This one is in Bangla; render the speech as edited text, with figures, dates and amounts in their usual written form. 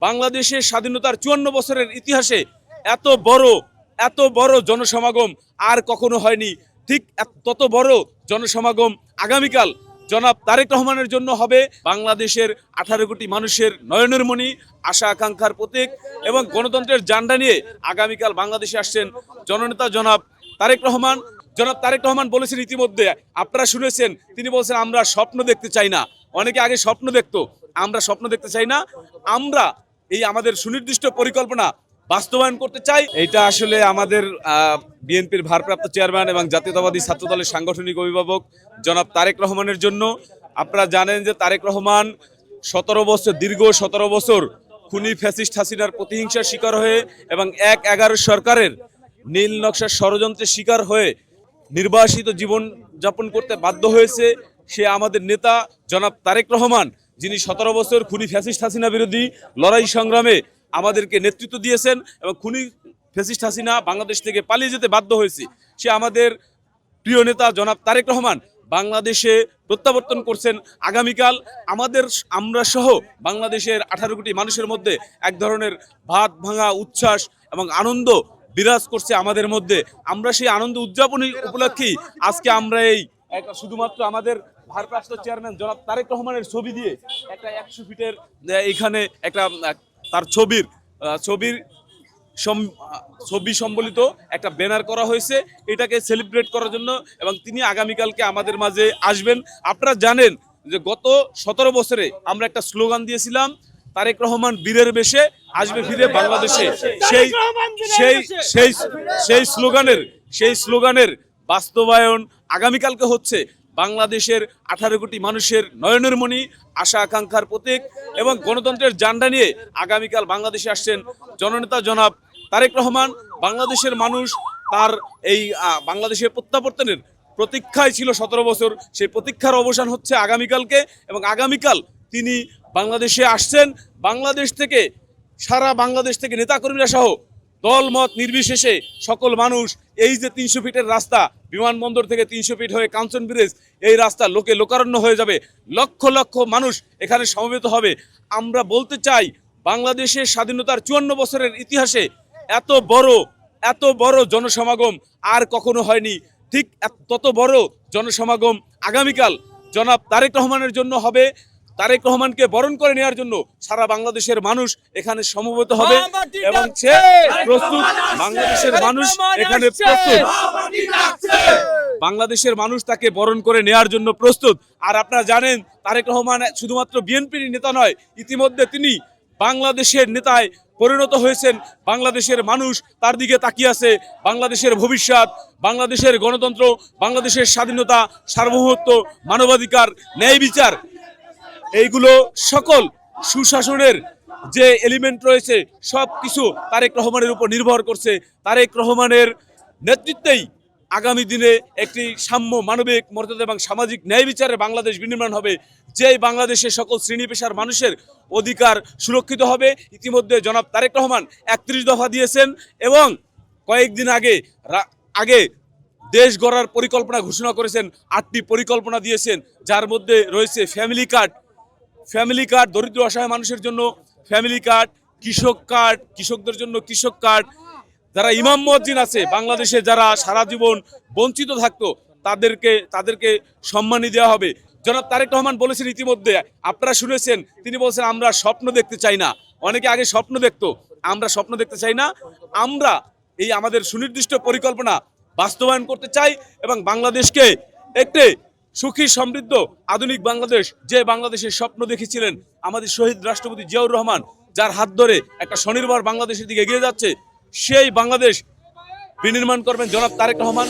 বাংলাদেশের স্বাধীনতার 54 বছরের ইতিহাসে এত বড় জনসমাগম আর কখনো হয়নি। ঠিক তত বড় জনসমাগম আগামীকাল জনাব তারেক রহমানের জন্য হবে। বাংলাদেশের 18 কোটি মানুষের নয়নের মণি, আশা আকাঙ্ক্ষার প্রতীক এবং গণতন্ত্রের জান্ডা নিয়ে আগামীকাল বাংলাদেশে আসছেন জননেতা জনাব তারেক রহমান। জনাব তারেক রহমান বলেছেন ইতিমধ্যে, আপনারা শুনেছেন, তিনি বলছেন আমরা স্বপ্ন দেখতে চাই না। অনেকে আগে স্বপ্ন দেখতো, আমরা স্বপ্ন দেখতে চাই না, আমরা এই আমাদের সুনির্দিষ্ট পরিকল্পনা বাস্তবায়ন করতে চাই। এটা আসলে আমাদের বিএনপির ভারপ্রাপ্ত চেয়ারম্যান এবং জাতীয়তাবাদী ছাত্র দলের সাংগঠনিক অভিভাবক জনাব তারেক রহমানের জন্য। আপনারা জানেন যে তারেক রহমান দীর্ঘ 17 বছর খুনি ফ্যাসিস্ট হাসিনার প্রতিহিংসার শিকার হয়ে এবং 1/11 সরকারের নীল নকশার ষড়যন্ত্রের শিকার হয়ে নির্বাসিত জীবন যাপন করতে বাধ্য হয়েছে। সে আমাদের নেতা জনাব তারেক রহমান, যিনি 17 বছর খুনি ফ্যাসিস্ট হাসিনা বিরোধী লড়াই সংগ্রামে আমাদেরকে নেতৃত্ব দিয়েছেন এবং খুনি ফ্যাসিস্ট হাসিনা বাংলাদেশ থেকে পালিয়ে যেতে বাধ্য হয়েছে। সে আমাদের প্রিয় নেতা জনাব তারেক রহমান বাংলাদেশে প্রত্যাবর্তন করছেন আগামীকাল। আমরা সহ বাংলাদেশের 18 কোটি মানুষের মধ্যে এক ধরনের ভাত ভাঙা উচ্ছ্বাস এবং আনন্দ বিরাজ করছে আমাদের মধ্যে। আমরা সেই আনন্দ উদযাপন উপলক্ষেই আজকে আমরা এই শুধুমাত্র আমাদের ভারপ্রাপ্ত চেয়ারম্যান জনাব তারেক রহমানের ছবি দিয়ে একটা 100 ফিটের এখানে একটা তার ছবি সম্বলিত একটা ব্যানার করা হয়েছে, এটাকে সেলিব্রেট করার জন্য, এবং তিনি আগামীকালকে আমাদের মাঝে আসবেন। আপনারা জানেন যে গত 17 বছরে আমরা একটা স্লোগান দিয়েছিলাম, তারেক রহমান বীরের বেশে আসবে ফিরে বাংলাদেশে। সেই স্লোগানের বাস্তবায়ন আগামীকালকে হচ্ছে। বাংলাদেশের 18 কোটি মানুষের নয়নের মণি, আশা আকাঙ্ক্ষার প্রতীক এবং গণতন্ত্রের জান্ডা নিয়ে আগামীকাল বাংলাদেশে আসছেন জননেতা জনাব তারেক রহমান। বাংলাদেশের মানুষ তার এই বাংলাদেশের প্রত্যাবর্তনের প্রতীক্ষায় ছিল 17 বছর, সেই প্রতীক্ষার অবসান হচ্ছে আগামীকালকে এবং আগামীকাল তিনি বাংলাদেশে আসছেন। সারা বাংলাদেশ থেকে নেতাকর্মীরা সহ দলমত নির্বিশেষে সকল মানুষ, এই যে 300 ফিটের রাস্তা, বিমানবন্দর থেকে 300 ফিট হয়ে কাঞ্চন ব্রিজ, এই রাস্তা লোকারণ্য হয়ে যাবে, লক্ষ লক্ষ মানুষ এখানে সমবেত হবে। আমরা বলতে চাই, বাংলাদেশের স্বাধীনতার 54 বছরের ইতিহাসে এত বড় জনসমাগম আর কখনো হয়নি। ঠিক তত বড় জনসমাগম আগামীকাল জনাব তারেক রহমানের জন্য হবে। তারেক রহমানকে বরণ করে নেওয়ার জন্য সারা বাংলাদেশের মানুষ এখানে সমবেত হবে এবং সে প্রস্তুত। বাংলাদেশের মানুষ তাকে বরণ করে নেওয়ার জন্য প্রস্তুত। আর আপনারা জানেন, তারেক রহমান শুধুমাত্র বিএনপির নেতা নয়, ইতিমধ্যে তিনি বাংলাদেশের নেতায় পরিণত হয়েছেন। বাংলাদেশের মানুষ তার দিকে তাকিয়ে আছে। বাংলাদেশের ভবিষ্যৎ, বাংলাদেশের গণতন্ত্র, বাংলাদেশের স্বাধীনতা, সার্বভৌমত্ব, মানবাধিকার, ন্যায় বিচার, এইগুলো সকল সুশাসনের যে এলিমেন্ট রয়েছে সব কিছু তারেক রহমানের উপর নির্ভর করছে। তারেক রহমানের নেতৃত্বেই আগামী দিনে একটি সাম্য, মানবিক, মর্যাদা এবং সামাজিক ন্যায় বিচারে বাংলাদেশ বিনির্মাণ হবে, যেই বাংলাদেশের সকল শ্রেণী পেশার মানুষের অধিকার সুরক্ষিত হবে। ইতিমধ্যে জনাব তারেক রহমান 31 দফা দিয়েছেন এবং কয়েকদিন আগে দেশ গড়ার পরিকল্পনা ঘোষণা করেছেন। 8টি পরিকল্পনা দিয়েছেন, যার মধ্যে রয়েছে ফ্যামিলি কার্ড, দরিদ্র অসহায় মানুষের জন্য ফ্যামিলি কার্ড, কৃষকদের জন্য কৃষক কার্ড, যারা ইমাম মুয়াজ্জিন আছে বাংলাদেশে, যারা সারা জীবন বঞ্চিত থাকতো, তাদেরকে সম্মানী দেওয়া হবে। জনাব তারেক রহমান বলেছেন ইতিমধ্যে, আপনারা শুনেছেন, তিনি বলছেন আমরা স্বপ্ন দেখতে চাই না। অনেকে আগে স্বপ্ন দেখতো, আমরা স্বপ্ন দেখতে চাই না, আমরা এই আমাদের সুনির্দিষ্ট পরিকল্পনা বাস্তবায়ন করতে চাই এবং বাংলাদেশকে একটি সুখী, সমৃদ্ধ, আধুনিক বাংলাদেশ, যে বাংলাদেশের স্বপ্ন দেখেছিলেন আমাদের শহীদ রাষ্ট্রপতি জিয়াউর রহমান, যার হাত ধরে একটা স্বনির্ভর বাংলাদেশের দিকে এগিয়ে যাচ্ছে, সেই বাংলাদেশ বিনির্মাণ করবেন জনাব তারেক রহমান।